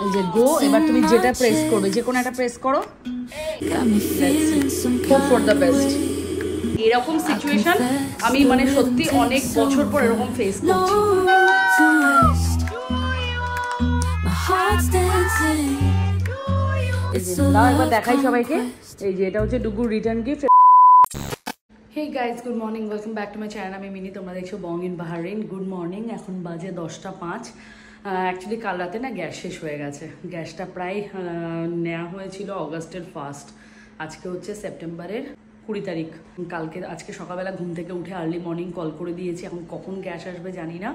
এই যে গো, এবার তুমি যেটা প্রেস করবে, যে কোনো একটা প্রেস করো। Hope for the best. এরকম সিচুয়েশন আমি মানে সত্যি অনেক বছর পর এরকম ফেস করছি। এবার দেখাই সবাইকে, এই যে এটা হচ্ছে ডুগুর return gift. Hey guys, good morning, welcome back to my channel. আমি মিনি, তোমরা দেখছো bong in Bahrain. Good morning. এখন বাজে 10:05। অ্যাকচুয়ালি কাল রাতে না গ্যাস শেষ হয়ে গেছে। গ্যাসটা প্রায় নেওয়া হয়েছিল অগাস্টের 1st, আজকে হচ্ছে সেপ্টেম্বরের 20 তারিখ। আজকে সকালবেলা ঘুম থেকে উঠে আর্লি মর্নিং কল করে দিয়েছি। এখন কখন গ্যাস আসবে জানি না।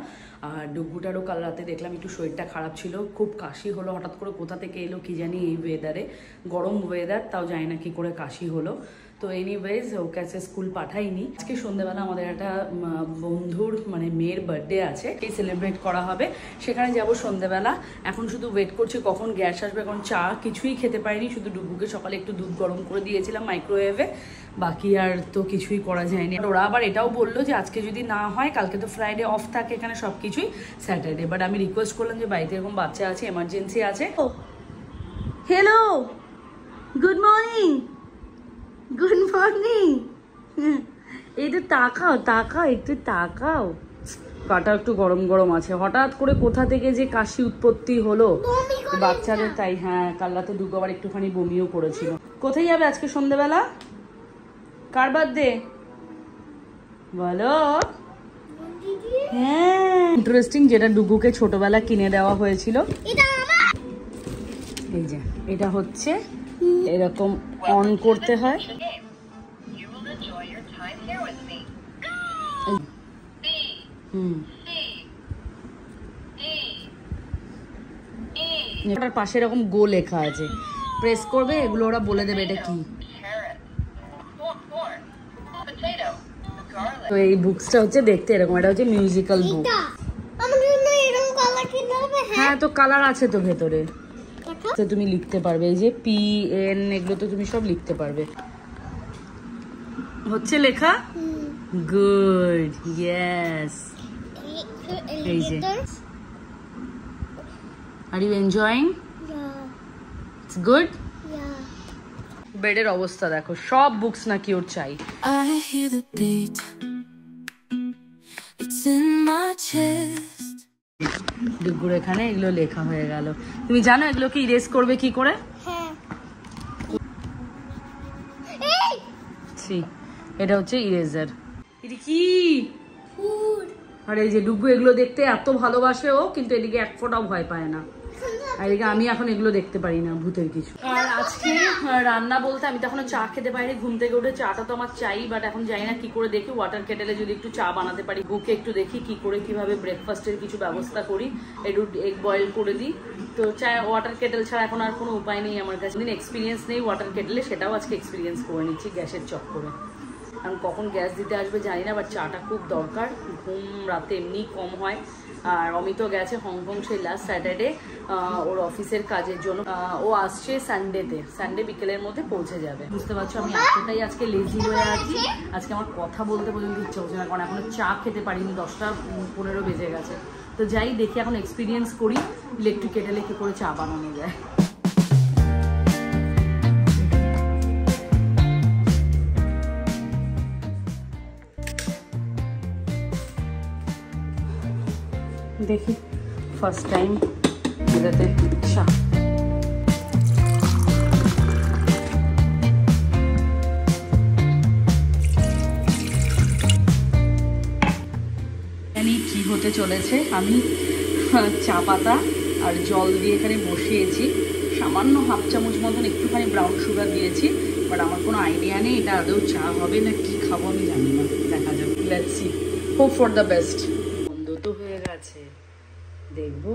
আর ডুগুটারও কাল রাতে দেখলাম একটু শরীরটা খারাপ ছিল, খুব কাশি হলো। হঠাৎ করে কোথা থেকে এলো কি জানি, এই ওয়েদারে, গরম ওয়েদার, তাও জানি না কি করে কাশি হলো। তো এনিওয়েজ ওকে আজকে স্কুল পাঠাইনি। আজকে সন্ধ্যেবেলা আমাদের একটা বন্ধুর মানে মেয়ের বার্থডে আছে, এই সেলিব্রেট করা হবে, সেখানে যাব সন্ধ্যেবেলা। এখন শুধু ওয়েট করছি কখন গ্যাস আসবে। এখন চা কিছুই খেতে পারিনি, শুধু ডুগুকে সকালে একটু দুধ গরম করে দিয়েছিলাম মাইক্রোওয়েভে, বাকি আর তো কিছুই করা যায়নি। আর ওরা আবার এটাও বললো যে আজকে যদি না হয়, কালকে তো ফ্রাইডে অফ থাকে এখানে সব কিছুই, স্যাটারডে। বাট আমি রিকোয়েস্ট করলাম যে বাড়িতে এরকম বাচ্চা আছে, এমার্জেন্সি আছে। Hello, good morning, good morning. একটু তাকাও তাকাও, একটু তাকাও। কাটা একটু গরম গরম আছে। হঠাৎ করে কোথা থেকে যে কাশি উৎপত্তি হলো বাচ্চাদের, তাই হ্যাঁ, কাল রাতে ডুগু আবার একটুখানি বমিও করেছিল। কোথায় যাবে আজকে সন্ধ্যেবেলা? কার বার্থডে বলো? হ্যাঁ, ইন্টারেস্টিং, যেটা ডুগুকে ছোটবেলা কিনে দেওয়া হয়েছিল। এই যে এটা হচ্ছে এরকম অন করতে হয়। এটার পাশে এরকম গো লেখা আছে, প্রেস করবে, এগুলো ওরা বলে দেবে এটা কি। তো এই বুকসটা হচ্ছে দেখতে এরকম, এটা হচ্ছে মিউজিক্যাল বুক। হ্যাঁ, তো কালার আছে তো ভেতরে, তো তুমি লিখতে পারবে। এই যে PN এগুলো তো তুমি সব লিখতে পারবে। হচ্ছে লেখা? Good, yes. এই যে, are you enjoying? It's good. বেডের অবস্থা দেখো, সব বুকস নাকি ওর চাই। ডুগুর এখানে এগুলো লেখা হয়ে গেল। তুমি জানো এগুলোকে ইরেজ করবে কি করে? এটা হচ্ছে ইরেজার। এটা কি? আর এই যে ডুগু এগুলো দেখতে এত ভালোবাসে ও, কিন্তু এদিকে এক ফোঁটাও ভয় পায় না। আর এদিকে আমি এখন এগুলো দেখতে পারি না, ভূতের কিছু। আর আজকে রান্না বলতে, আমি তো এখনো চা খেতে পারিনি, ঘুম থেকে উঠে চাটা তো আমার চাই, বাট এখন জানি না কি করে। দেখি ওয়াটার কেটেলে যদি একটু চা বানাতে পারি। বুকে একটু দেখি কি করে, কিভাবে ব্রেকফাস্টের কিছু ব্যবস্থা করি, একটু এগ বয়েল করে দিই। তো চা, ওয়াটার কেটেল ছাড়া এখন আর কোনো উপায় নেই আমার কাছে। এক্সপিরিয়েন্স নেই ওয়াটার কেটেলে, সেটাও আজকে এক্সপিরিয়েন্স করে নিচ্ছি গ্যাসের চক্করে। কারণ কখন গ্যাস দিতে আসবে জানি না, বাট চাটা খুব দরকার। ঘুম রাতে এমনি কম হয়। আর অমিত গেছে হংকং সেই লাস্ট স্যাটারডে ওর অফিসের কাজের জন্য। ও আসছে সানডেতে, সানডে বিকেলের মধ্যে পৌঁছে যাবে। বুঝতে পারছো আমি এতটাই আজকে লেজি হয়ে আছি, আজকে আমার কথা বলতে পর্যন্ত ইচ্ছে হচ্ছে না, কারণ এখনো চা খেতে পারিনি, 10:15 বেজে গেছে। তো যাই দেখি, এখন এক্সপিরিয়েন্স করি ইলেকট্রিক কেটেলে কি করে চা বানানো যায়। দেখি ফার্স্ট টাইম এটাতে চা। কি হতে চলেছে, আমি চা পাতা আর জল দিয়ে এখানে বসিয়েছি। সামান্য হাফ চামচ মতন একটুখানি ব্রাউন সুগার দিয়েছি, বাট আমার কোনো আইডিয়া নেই এটা আদৌ চা হবে না কি খাবো আমি জানি না, দেখা যাবে। Let's see, hope for the best. বন্ধ তো হয়ে গেছে, দেখবো।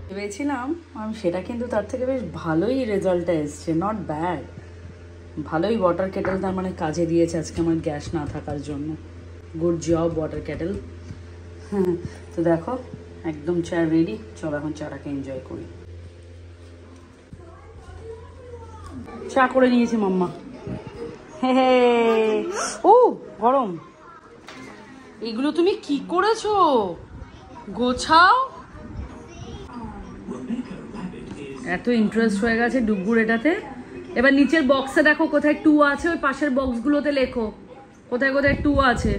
ভেবেছিলাম আমি সেটা, কিন্তু তার থেকে বেশ ভালোই রেজাল্টটা এসছে, নট ব্যাড। ভালোই ওয়াটার কেটেল তার মানে কাজে দিয়েছে আজকে আমার গ্যাস না থাকার জন্য। Good job water kettle. হ্যাঁ, তো দেখো একদম চা রেডি। চলো এখন চাটাকে এনজয় করি। চা করে নিয়েছে মাম্মা। হে ও গরম। এগুলো তুমি কি করেছো? গোছাও। এত ইন্টারেস্ট হয়ে গেছে ডুগুর এটাতে। এবার নিচের বক্সে দেখো কোথায় 2 আছে, ওই পাশের বক্সগুলোতে লেখো কোথায় কোথায় 2 আছে।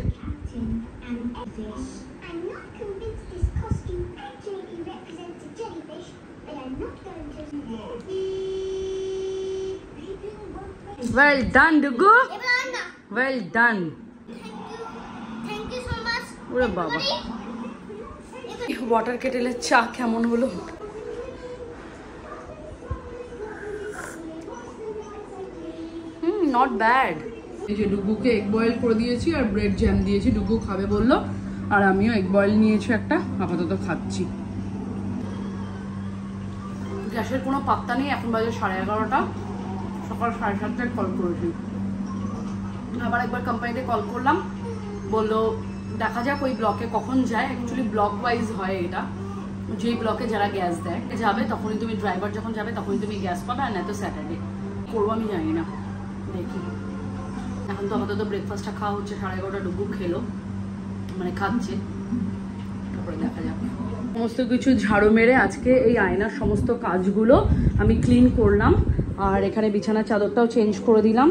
Well done, Dugu. Well done. Thank you so much. ওরে বাবা, ওয়াটার কেটেলের চা কেমন হলো? Not bad. এই যে ডুগুকে এগ বয়েল করে দিয়েছি আর ব্রেড জ্যাম দিয়েছি, ডুগু খাবে বললো, আর আমিও এগ বয়েল নিয়েছি একটা, আপাতত খাচ্ছি। গ্যাসের কোনো পাত্তা নেই, এখন বাজে 11:30, সকাল 7:30টায় কল করেছি। আবার একবার কোম্পানিতে কল করলাম, বললো দেখা যাক ওই ব্লকে কখন যায়। অ্যাকচুয়ালি ব্লক ওয়াইজ হয় এটা, যেই ব্লকে যারা গ্যাস দেয় যাবে তখনই তুমি, ড্রাইভার যখন যাবে তখনই তুমি গ্যাস পাবে, আর না তো স্যাটারডে করবো আমি জানি না, দেখি। এখন তো আপাতত ব্রেকফাস্টটা খাওয়া হচ্ছে, 11:30 ডুবু খেলো, মানে খাচ্ছে, তারপরে দেখা যাবে। সমস্ত কিছু ঝাড়ু মেরে আজকে এই আয়নার সমস্ত কাজগুলো আমি ক্লিন করলাম, আর এখানে বিছানার চাদরটাও চেঞ্জ করে দিলাম।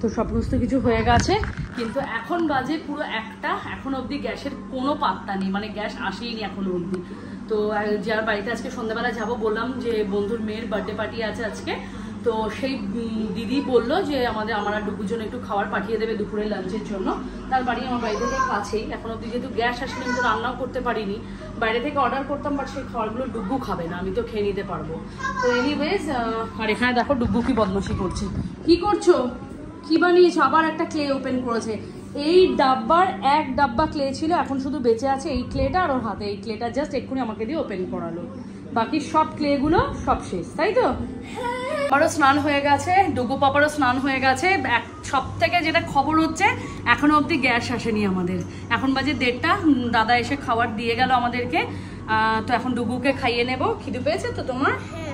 তো সমস্ত কিছু হয়ে গেছে, কিন্তু এখন বাজে পুরো 1টা, এখন অবধি গ্যাসের কোনো পাত্তা নেই, মানে গ্যাস আসেইনি এখনো অবধি। তো যার বাড়িতে আজকে সন্ধ্যাবেলা যাব বললাম, যে বন্ধুর মেয়ের বার্থডে পার্টি আছে আজকে, তো সেই দিদি বললো যে আমার আর ডুবুর জন্য একটু খাবার পাঠিয়ে দেবে দুপুরে লাঞ্চের জন্য। তার বাড়ি আমার বাড়ি থেকে কাছেই, এখন অবধি যেহেতু গ্যাস আসেনি আমি তো রান্নাও করতে পারিনি, বাইরে থেকে অর্ডার করতাম, বাট সেই খাবারগুলো ডুবু খাবে না, আমি তো খেয়ে নিতে পারবো। তো এনিওয়েজ, আর এখানে দেখো ডুবু কি বদমাশি করছে। কি করছো? কি বানিয়েছো? আবার একটা ক্লে ওপেন করেছে। এই ডাব্বার 1 ডাব্বা ক্লে ছিল, এখন শুধু বেঁচে আছে এই ক্লেটা আর ওর হাতে। এই ক্লেটা জাস্ট এক্ষুনি আমাকে দিয়ে ওপেন করালো, বাকি সব ক্লেগুলো সব শেষ, তাই তো? আমারও স্নান হয়ে গেছে, ডুগু পাপারও স্নান হয়ে গেছে। সব থেকে যেটা খবর হচ্ছে, এখনো অবধি গ্যাস আসেনি আমাদের। এখন বাজে 1:30, দাদা এসে খাবার দিয়ে গেল আমাদেরকে। তো এখন ডুগুকে খাইয়ে নেব। খিদে পেয়েছে তো তোমার? হ্যাঁ,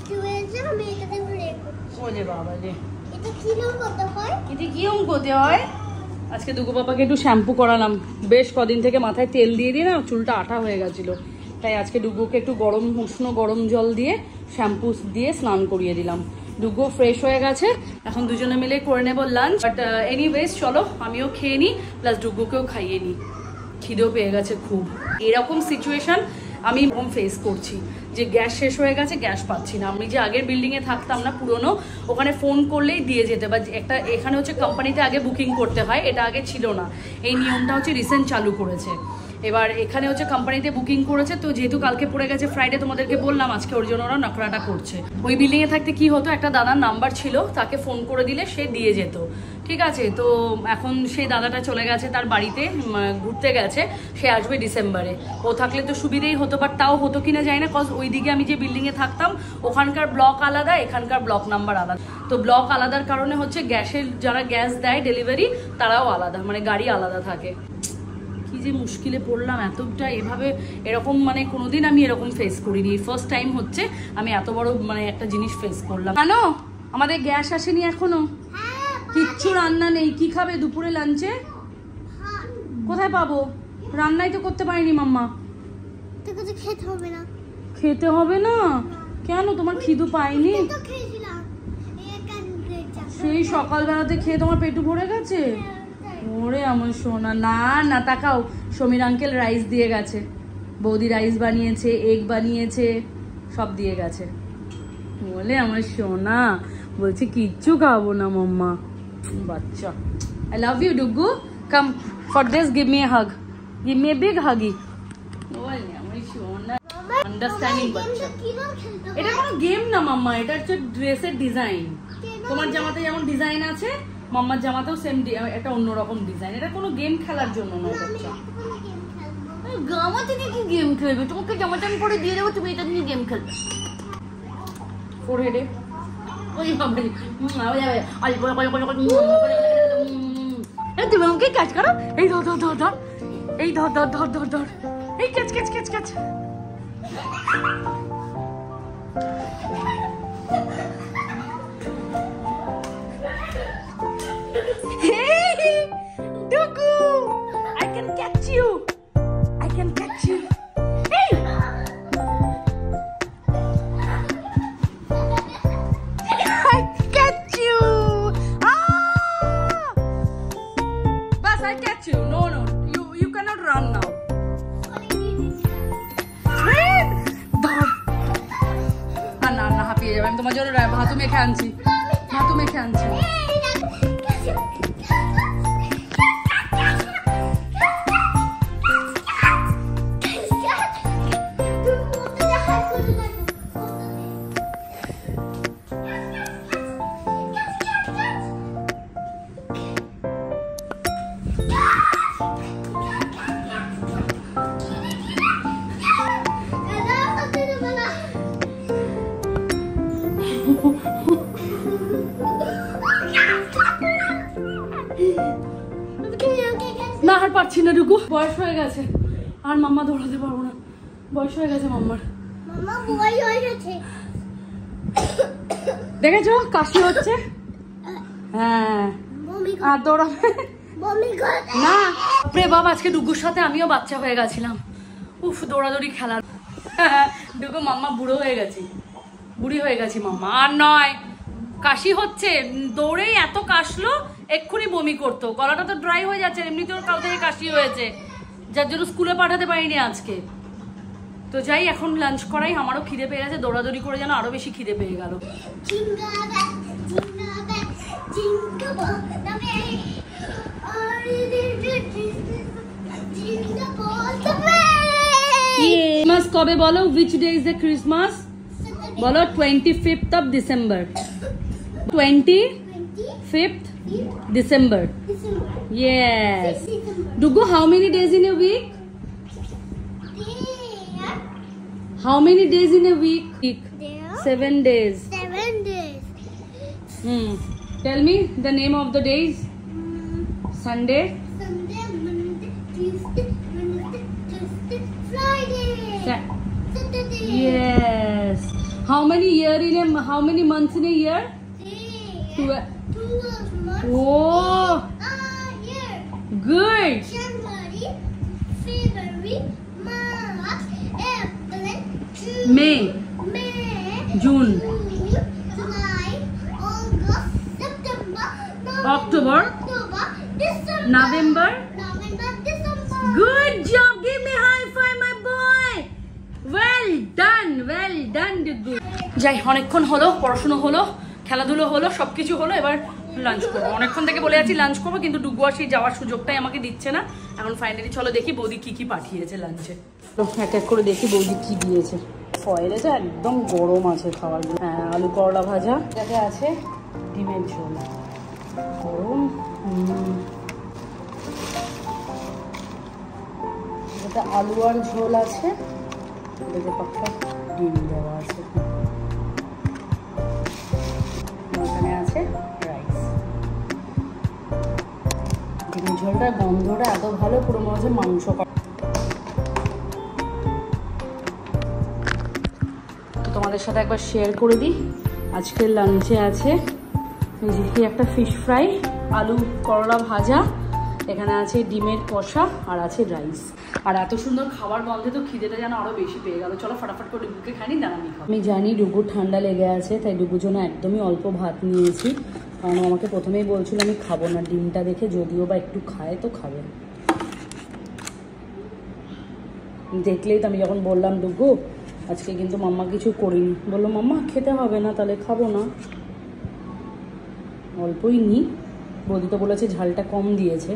খিদে পেয়েছে। আমি এটাকে ব্রেক করছি। ওরে বাবা রে, এটা কি রকম করতে হয়? এটা কি রকম করতে হয়? আজকে ডুগু পাপাকে একটু শ্যাম্পু করালাম, বেশ কদিন থেকে মাথায় তেল দিয়ে দিয়ে না চুলটা আঠা হয়ে গেছিলো, তাই আজকে ডুগুকে একটু উষ্ণ গরম জল দিয়ে শ্যাম্পু দিয়ে স্নান করিয়ে দিলাম। ডুগু ফ্রেশ হয়ে গেছে, এখন দুজনে মিলে করে নেব লাঞ্চ। বাট এনিওয়েজ চলো আমিও খেয়ে নিই, প্লাস ডুগুকেও খাইয়ে নিই, খিদেও পেয়ে গেছে খুব। এরকম সিচুয়েশন আমি ফেস করছি, যে গ্যাস শেষ হয়ে গেছে, গ্যাস পাচ্ছি না। আমি যে আগের বিল্ডিংয়ে থাকতাম না পুরনো, ওখানে ফোন করলেই দিয়ে যেতে, বা একটা এখানে হচ্ছে কোম্পানিতে আগে বুকিং করতে হয়, এটা আগে ছিল না, এই নিয়মটা হচ্ছে রিসেন্ট চালু করেছে। এবার এখানে হচ্ছে কোম্পানিতে বুকিং করেছে, তো যেহেতু কালকে পড়ে গেছে ফ্রাইডে, তোমাদেরকে বললাম আজকে ওর জন্য ওরা নকরাটা করছে। ওই বিল্ডিংয়ে থাকতে কি হতো, একটা দাদার নাম্বার ছিল, তাকে ফোন করে দিলে সে দিয়ে যেত, ঠিক আছে? তো এখন সেই দাদাটা চলে গেছে তার বাড়িতে, ঘুরতে গেছে, সে আসবে ডিসেম্বরে। ও থাকলে তো সুবিধেই হতো, বাট তাও হতো কিনা জানি না, কজ ওইদিকে আমি যে বিল্ডিংয়ে থাকতাম ওখানকার ব্লক আলাদা, এখানকার ব্লক নাম্বার আলাদা। তো ব্লক আলাদার কারণে হচ্ছে গ্যাসের যারা গ্যাস দেয় ডেলিভারি, তারাও আলাদা, মানে গাড়ি আলাদা থাকে। কি যে মুশকিলে পড়লাম, এতটা এভাবে এরকম মানে কোনোদিন আমি এরকম ফেস করিনি, ফার্স্ট টাইম হচ্ছে আমি এত বড় মানে একটা জিনিস ফেস করলাম। জানো আমাদের গ্যাস আসেনি এখনো, কিচ্ছু রান্না নেই। কি খাবে দুপুরে লাঞ্চে? কোথায় পাবো? রান্নাই তো করতে পারিনি মাম্মা। খেতে হবে না। খেতে হবে না কেন? তোমার খিদু পাইনি? সেই সকালবেলাতে খেয়ে তোমার পেটু ভরে গেছে? ওরে আমার সোনা, না না তাকাও, সমীর আঙ্কেল রাইস দিয়ে গেছে, বৌদি রাইস বানিয়েছে, এগ বানিয়েছে, সব দিয়ে গেছে। বলে আমার সোনা, বলছে কিচ্ছু খাবো না মাম্মা। বাচ্চা, I love you Duggu, come for this, give me a hug, give me a big huggy। বলে আমার সোনা, আন্ডারস্ট্যান্ডিং বাচ্চা। এটা কোনো গেম না মাম্মা, এটা হচ্ছে ড্রেসের ডিজাইন। তোমার জামাতে যেমন ডিজাইন আছে, মাম্মার জামাতেও সেম একটা অন্যরকম ডিজাইন। এটা কোনো গেম খেলার জন্য নয় বাচ্চা। জামাতে নিয়ে কি গেম খেলবে? তোমাকে জামাটা আমি পরে দিয়ে দেবো, তুমি এটা নিয়ে গেম খেলবে। ফোরহেডে তুমি আমাকে কাজ করো, এই ধর ধর ধর ধর, এই ধর ধর ধর ধর ধর, এই ক্যাচ ক্যাচ ক্যাচ ক্যাচ। মেখে আনছি, ছাতু মেখে আনছি। না আর পারছি না ডুগু, বয়স হয়ে গেছে আর মাম্মা দৌড়াতে পারবো না, বয়স হয়ে গেছে মাম্মার। দেখেছো কাশি হচ্ছে, হ্যাঁ আর দৌড়াবে না। প্রে বাবা, আজকে ডুগুর সাথে আমিও বাচ্চা হয়ে গেছিলাম। উফ, দৌড়াদৌড়ি খেলা। ডুগু মাম্মা বুড়ো হয়ে গেছি, বুড়ি হয়ে গেছি মাম্মা। আর নয়, কাশি হচ্ছে, দৌড়েই এত কাশলো এক্ষুনি বমি করতো, গলাটা তো ড্রাই হয়ে যাচ্ছে, এমনিতেও কাল থেকে কাশি হয়েছে, যার জন্য স্কুলে পাঠাতে পারিনি আজকে। তো যাই, এখন লাঞ্চ করাই, আমারও খিদে পেয়ে গেছে, দৌড়াদৌড়ি করে যেন আরো বেশি খিদে পেয়ে গেল। ক্রিসমাস কবে বলো? which day is the Christmas? বলো 25th of December. 25th December. Yes. Dugu, how many days in a week? How many days in a week? 7 days. 7 days. Tell me the name of the days. Sunday. Sunday, Monday, Tuesday, Wednesday, Thursday, Friday. Saturday. Yes. How many months in a year? 12 months. Oh, Year. good. January, February, March, April, June, May, June, July, August, September, October, December, November. December. Good job. Give me high five, my boy. Well done, Dugu. যাই, অনেকক্ষণ হলো, পড়াশোনা হলো, খেলাধুলো হলো, সবকিছু হলো, এবার লাঞ্চ করবো। অনেকক্ষণ থেকে বলে আছি লাঞ্চ করবো, কিন্তু ডুগু আর সেই যাওয়ার সুযোগটাই আমাকে দিচ্ছে না। এখন ফাইনালি চলো দেখি বৌদি কি কি পাঠিয়েছে লাঞ্চে। তো এক এক করে দেখি বৌদি কি দিয়েছে। ফয়েলে তো একদম গরম আছে খাবারগুলো। হ্যাঁ, আলু করলা ভাজা, যাতে আছে ডিমের ঝোল, গরম। এটা আলু আর ঝোল আছে, এটাতে পাক্কা ডিম দেওয়া আছে। এখানে আছে রাইস। ডিমের ঝোলটা গন্ধটা এত ভালো, পুরো মনে হচ্ছে মাংস। তো তোমাদের সাথে একবার শেয়ার করে দিই, আজকের লাঞ্চে আছে একটা ফিশ ফ্রাই, আলু করলা ভাজা, এখানে আছে ডিমের কষা, আর আছে রাইস। আর এত সুন্দর খাবার গন্ধে তো খিদেটা যেন আরো বেশি পেয়ে গেল। চলো ফটাফট করে ডুগুকে খাইনি, দাঁড়ানি খাও। আমি জানি ডুগুর ঠান্ডা লেগে আছে, তাই ডুগুর জন্য একদমই অল্প ভাত নিয়েছি, কারণ আমাকে প্রথমেই বলছিল আমি খাবো না, ডিমটা দেখে যদিও বা একটু খায় তো খাবে। দেখলেই তো আমি যখন বললাম ডুগু আজকে কিন্তু মাম্মা কিছু করিনি, বললো মাম্মা খেতে হবে না, তাহলে খাবো না, অল্পই নি। বৌদি তো বলেছে ঝালটা কম দিয়েছে।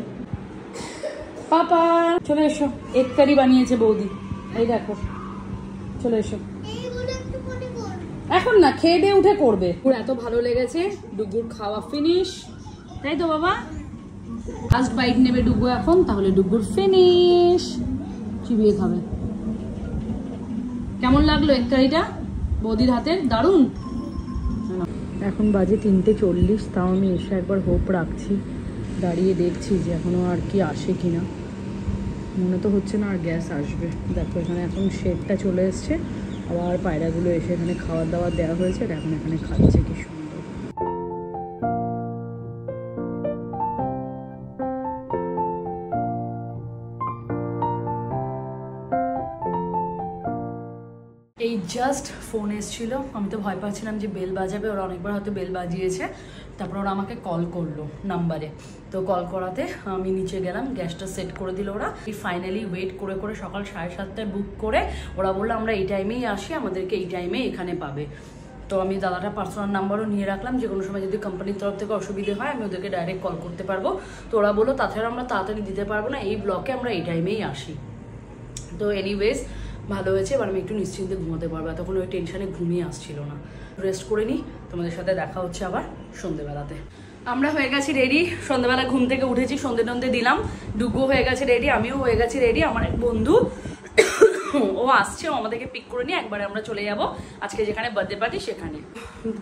পাপা চলে এসো, এক কারি বানিয়েছে বৌদি, এই দেখো, চলে এসো। এখন না, খেয়ে দিয়ে উঠে করবে। এত ভালো লেগেছে, ডুগুর খাওয়া ফিনিশ, তাই তো বাবা? লাস্ট বাইট নেবে ডুগু এখন, তাহলে ডুগুর ফিনিশ, চিবিয়ে খাবে। কেমন লাগলো এক কারিটা বৌদির হাতের? দারুণ। এখন বাজে 3:40, তাও আমি এসে একবার হোপ রাখছি, দাঁড়িয়ে দেখছি যে এখনও আর কি আসে কিনা। মনে তো হচ্ছে না আর গ্যাস আসবে। দেখো এখানে এখন শেডটা চলে এসছে, আবার পায়রাগুলো এসে এখানে খাবার দাবার দেওয়া হয়েছে, আর এখন এখানে খাচ্ছে, কি সুন্দর। এই জাস্ট ফোন এসেছিল, আমি তো ভয় পাচ্ছিলাম যে বেল বাজাবে, ওরা অনেকবার হয়তো বেল বাজিয়েছে, তারপর ওরা আমাকে কল করলো নাম্বারে। তো কল করাতে আমি নিচে গেলাম, গ্যাসটা সেট করে দিল ওরা। ফাইনালি ওয়েট করে করে সকাল 7:30টায় বুক করে ওরা বললো আমরা এই টাইমেই আসি, আমাদেরকে এই টাইমে এখানে পাবে। তো আমি দাদাটা পার্সোনাল নাম্বারও নিয়ে রাখলাম, যে কোনো সময় যদি কোম্পানির তরফ থেকে অসুবিধে হয় আমি ওদেরকে ডাইরেক্ট কল করতে পারবো। তো ওরা বললো তাছাড়া আমরা তাড়াতাড়ি দিতে পারবো না, এই ব্লকে আমরা এই টাইমেই আসি। তো এনিওয়েজ ভালো হয়েছে, এবার আমি একটু নিশ্চিন্তে ঘুমোতে পারবো, তখন ওই টেনশনে ঘুমিয়ে আসছিল না। রেস্ট করে নিই, তোমাদের সাথে দেখা হচ্ছে আবার সন্ধ্যেবেলাতে। আমরা হয়ে গেছি রেডি, সন্ধ্যেবেলা ঘুম থেকে উঠেছি, সন্ধ্যে টন্ধে দিলাম, ডুগু হয়ে গেছে রেডি, আমিও হয়ে গেছি রেডি। আমার এক বন্ধু ও আসছে, ও আমাদেরকে পিক করে নিয়ে একবারে আমরা চলে যাব আজকে যেখানে বার্থডে পার্টি সেখানে।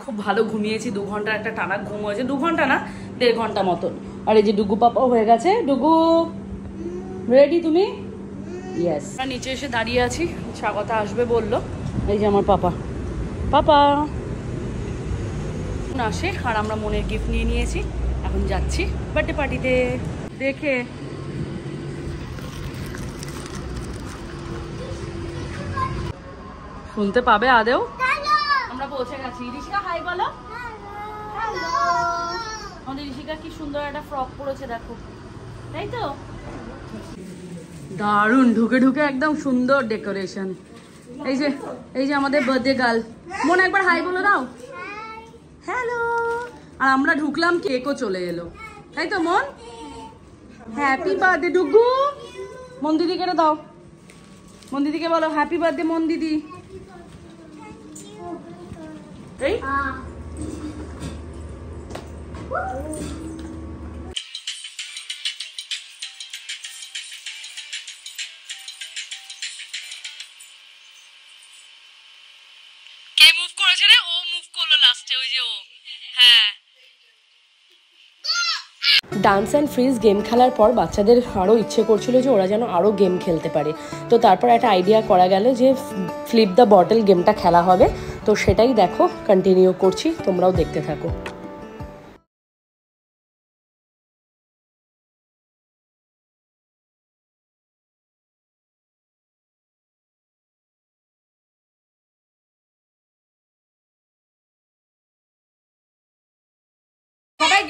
খুব ভালো ঘুমিয়েছি, 2 ঘন্টার একটা টানা ঘুম হয়েছে, 2 ঘন্টা না 1.5 ঘন্টা মতন। আর এই যে ডুগু পাপাও হয়ে গেছে। ডুগু রেডি তুমি? ইয়েস। আমরা নিচে এসে দাঁড়িয়ে আছি, স্বাগতা আসবে বললো। এই যে আমার পাপা আসে, আর আমরা মনের গিফট নিয়ে নিয়েছি, এখন যাচ্ছি বার্থডে পার্টিতে। দেখে শুনতে পাবে আদেও। আমরা পৌঁছে গেছি। ঋষিকা হাই বলো। আমাদের ঋষিকা কি সুন্দর একটা ফ্রক পরেছে দেখো, তাই তো? দারুণ, ঢুকে ঢুকে একদম সুন্দর ডেকোরেশন। এই যে আমাদের বার্থডে গার্ল, মন একবার হাই বলে দাও। হ্যালো। আর আমরা ঢুকলাম, কেকও চলে এলো, তাই তো মন? Happy birthday ডুগু। মন দিদিকে দাও, মন দিদিকে বলো হ্যাপি বার্থডে মন দিদি। এই কে মুভ করেছে রে? ও মুভ করলো লাস্টে, ওই যে ও। হ্যাঁ। ডান্স অ্যান্ড ফ্রিজ গেম খেলার পর বাচ্চাদের আরও ইচ্ছে করছিল যে ওরা যেন আরও গেম খেলতে পারে। তো তারপর একটা আইডিয়া করা গেল যে ফ্লিপ দ্য বটল গেমটা খেলা হবে। তো সেটাই দেখো কন্টিনিউ করছি, তোমরাও দেখতে থাকো।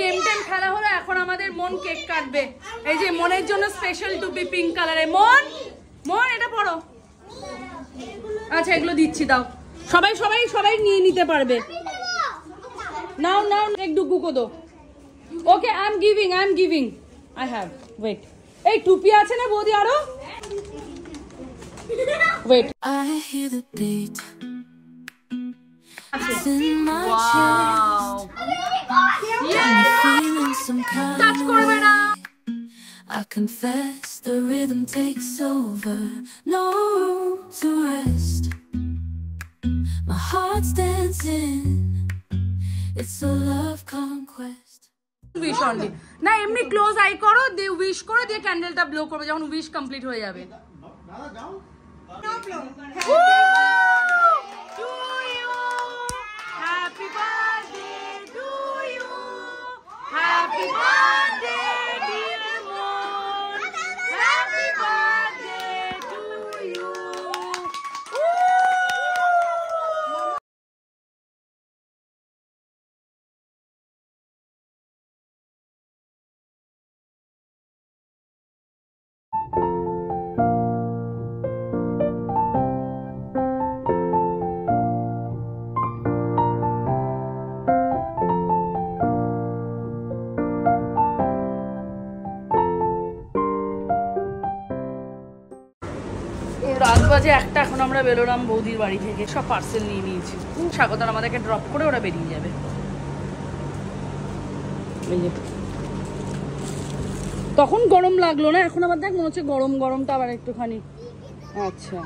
গেম টেম খেলা হলো, এখন আমাদের মন কেক কাটবে। এই যে মনের জন্য স্পেশাল টুপি পিঙ্ক কালারে। মন এটা পড়ো। আচ্ছা এগুলো দিচ্ছি, দাও। সবাই নিয়ে নিতে পারবে। নাও এক ডুগু কো দো। Okay I am giving I have. Wait, এই টুপি আছে না বৌদি আরো? Wait, I hear the beat in my chest. Touch করবে না। I confess the rhythm takes over, no room to rest. My heart's dancing, it's a love conquest. Wish only না, এমনি ক্লোজ আই করো, দিয়ে উইশ করে দিয়ে ক্যান্ডেলটা blow করবে যখন উইশ কমপ্লিট হয়ে যাবে। Happy birthday to you, happy birthday dear Mon, happy birthday to you. রাত বাজে 1টা, এখন আমরা বেরোলাম বৌদির বাড়ি থেকে, সব পার্সেল নিয়ে নিয়েছি। স্বাগতার আমাদেরকে ড্রপ করে ওরা বেরিয়ে যাবে। তখন গরম লাগলো না, এখন আবার দেখ মনে হচ্ছে গরমটা আবার একটুখানি। আচ্ছা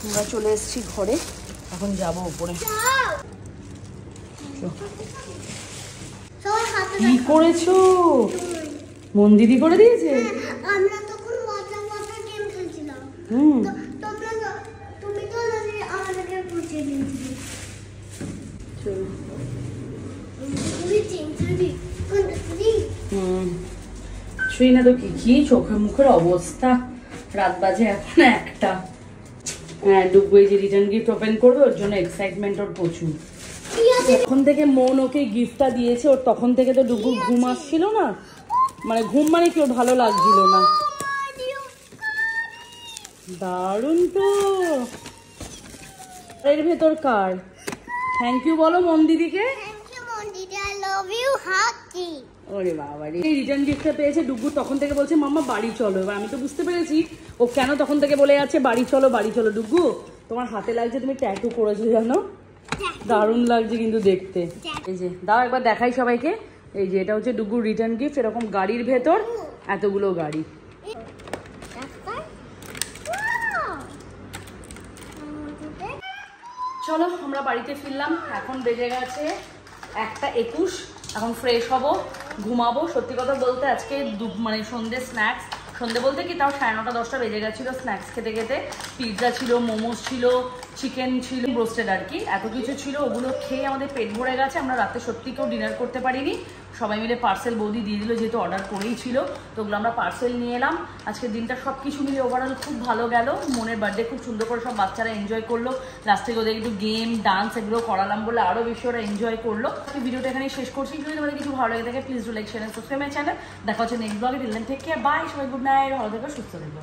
আমরা চলে এসেছি ঘরে, এখন যাব উপরে। কি করেছো? মন দিদি করে দিয়েছে। আমরা তখন মজা গেম খেলছিলাম, তুমি তো আমাদেরকে বুঝিয়ে দিয়েছিলে। শুই না তো কি চোখের মুখের অবস্থা। রাত বাজে এখন 1টা। হ্যাঁ ডুগু এই যে রিটার্ন গিফট ওপেন করবে, ওর জন্য এক্সাইটমেন্ট ওর প্রচুর। তখন থেকে মন ওকে গিফটটা দিয়েছে, ওর তখন থেকে তো ডুগুর ঘুম আসছিল না, মানে ঘুম মানে কি ওর ভালো লাগছিল না। দারুণ তো। এর ভেতর কার থ্যাংক ইউ বলো মন দিদিকে। ওরে বাবা রে, এই রিটার্ন গিফটটা পেয়েছে ডুগু, তখন থেকে বলছে মাম্মা বাড়ি চলো। এবার আমি তো বুঝতে পেরেছি ও কেন তখন থেকে বলে যাচ্ছে বাড়ি চলো বাড়ি চলো। ডুগু তোমার হাতে লাগছে, তুমি ট্যাটু করেছো জানো, দারুণ লাগছে কিন্তু দেখতে। এই যে দাও একবার দেখাই সবাইকে, এই যে এটা হচ্ছে ডুগুর রিটার্ন গিফট, এরকম গাড়ির ভেতর এতগুলো গাড়ি। চলো আমরা বাড়িতে ফিরলাম, এখন বেজে গেছে 1:21। এখন ফ্রেশ হব, ঘুমাবো। সত্যি কথা বলতে আজকে মানে সন্ধ্যে স্ন্যাক্স, সন্ধ্যে বলতে কি তাও 9:30 10টা বেজে গেছিলো স্ন্যাক্স খেতে খেতে। পিৎজা ছিল, মোমোস ছিল, চিকেন ছিল, রোস্টেড আর কি, এত কিছু ছিল। ওগুলো খেয়ে আমাদের পেট ভরে গেছে। আমরা রাতে সত্যি কেউ ডিনার করতে পারিনি, সবাই মিলে পার্সেল বৌদি দিয়ে দিল, যেহেতু অর্ডার করেই ছিল। তো ওগুলো আমরা পার্সেল নিয়ে এলাম। আজকের দিনটা সব কিছু মিলে ওভারঅল খুব ভালো গেল। মনের বার্থডে খুব সুন্দর করে সব বাচ্চারা এনজয় করলো। লাস্টে ওদের একটু গেম ডান্স এগুলো করালাম বলে আরও বেশি ওরা এনজয় করলো। আমি ভিডিওটা এখানে শেষ করছি। যদি তোমাদের কিছু ভালো লাগে থাকে please do like share subscribe my channel. দেখা হচ্ছে নেক্সট ব্লগে। Till then take care, bye. সবাই গুড নাইট, ভালো থেকো, সুস্থ থেকো।